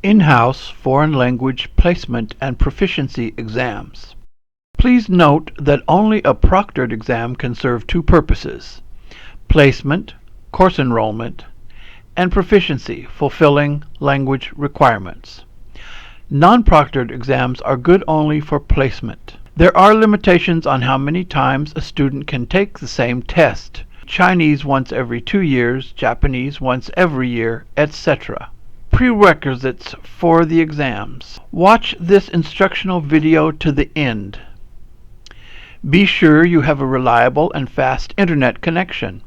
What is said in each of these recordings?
In-house foreign language placement and proficiency exams. Please note that only a proctored exam can serve two purposes: placement, course enrollment, and proficiency, fulfilling language requirements. Non-proctored exams are good only for placement. There are limitations on how many times a student can take the same test: Chinese once every 2 years, Japanese once every year, etc. Prerequisites for the exams. Watch this instructional video to the end. Be sure you have a reliable and fast internet connection.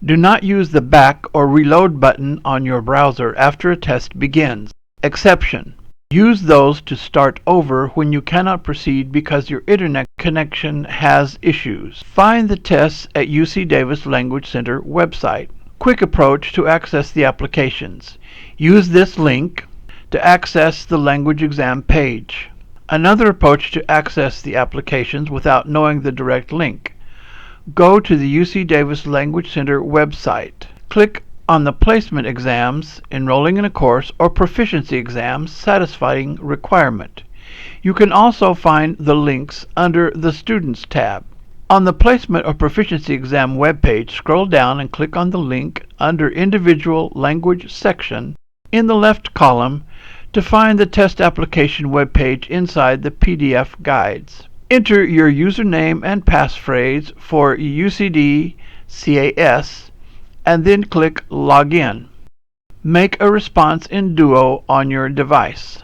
Do not use the back or reload button on your browser after a test begins. Exception: use those to start over when you cannot proceed because your internet connection has issues. Find the tests at UC Davis Language Center website. Quick approach to access the applications. Use this link to access the language exam page. Another approach to access the applications without knowing the direct link. Go to the UC Davis Language Center website. Click on the placement exams, enrolling in a course, or proficiency exams satisfying requirement. You can also find the links under the Students tab. On the Placement or Proficiency Exam webpage, scroll down and click on the link under Individual Language section in the left column to find the test application webpage inside the PDF guides. Enter your username and passphrase for UCD CAS and then click Login. Make a response in Duo on your device.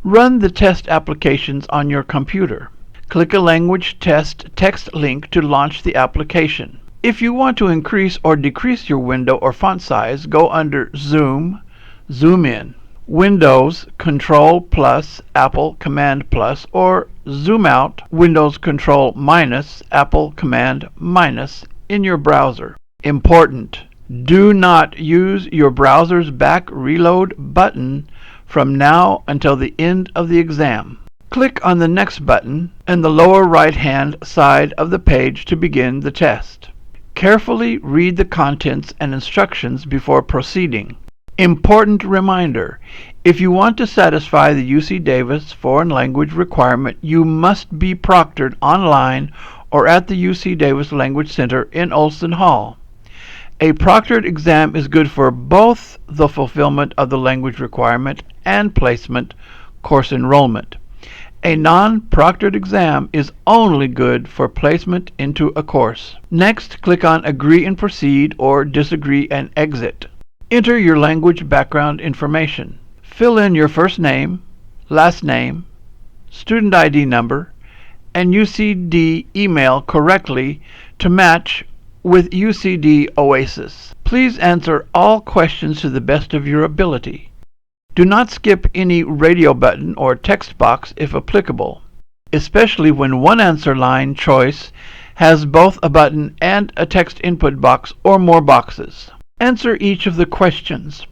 Run the test applications on your computer. Click a language test text link to launch the application. If you want to increase or decrease your window or font size, go under Zoom, Zoom in, Windows Control plus, Apple Command plus, or Zoom out, Windows Control minus, Apple Command minus in your browser. Important: do not use your browser's back reload button from now until the end of the exam. Click on the Next button in the lower right-hand side of the page to begin the test. Carefully read the contents and instructions before proceeding. Important reminder: if you want to satisfy the UC Davis foreign language requirement, you must be proctored online or at the UC Davis Language Center in Olson Hall. A proctored exam is good for both the fulfillment of the language requirement and placement, course enrollment. A non-proctored exam is only good for placement into a course. Next, click on Agree and Proceed or Disagree and Exit. Enter your language background information. Fill in your first name, last name, student ID number, and UCD email correctly to match with UCD OASIS. Please answer all questions to the best of your ability. Do not skip any radio button or text box if applicable, especially when one answer line choice has both a button and a text input box or more boxes. Answer each of the questions.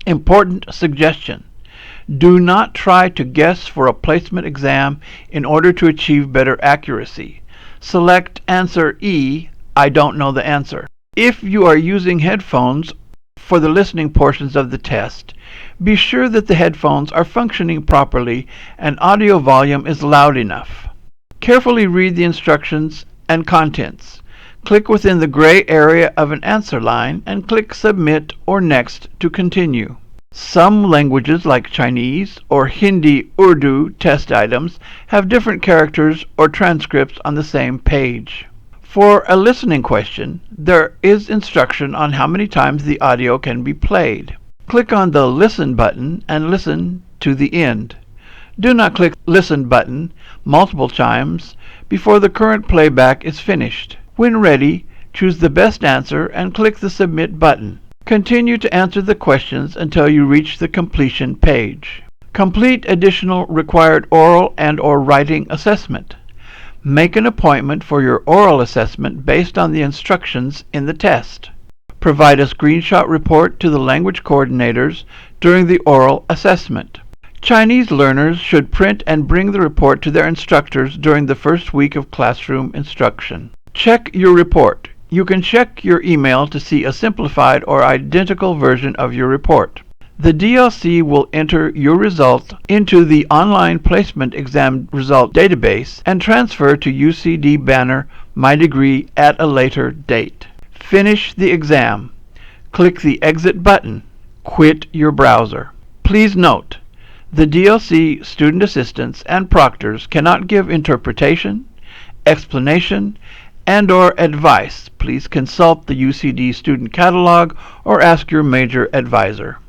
Important suggestion: do not try to guess for a placement exam in order to achieve better accuracy. Select answer E, I don't know the answer. If you are using headphones for the listening portions of the test, be sure that the headphones are functioning properly and audio volume is loud enough. Carefully read the instructions and contents. Click within the gray area of an answer line and click Submit or Next to continue. Some languages like Chinese or Hindi Urdu test items have different characters or transcripts on the same page. For a listening question, there is instruction on how many times the audio can be played. Click on the Listen button and listen to the end. Do not click Listen button multiple times before the current playback is finished. When ready, choose the best answer and click the Submit button. Continue to answer the questions until you reach the completion page. Complete additional required oral and/or writing assessment. Make an appointment for your oral assessment based on the instructions in the test. Provide a screenshot report to the language coordinators during the oral assessment. Chinese learners should print and bring the report to their instructors during the first week of classroom instruction. Check your report. You can check your email to see a simplified or identical version of your report. The DLC will enter your result into the online placement exam result database and transfer to UCD banner My Degree at a later date. Finish the exam. Click the Exit button. Quit your browser. Please note, the DLC student assistants and proctors cannot give interpretation, explanation, and/or advice. Please consult the UCD student catalog or ask your major advisor.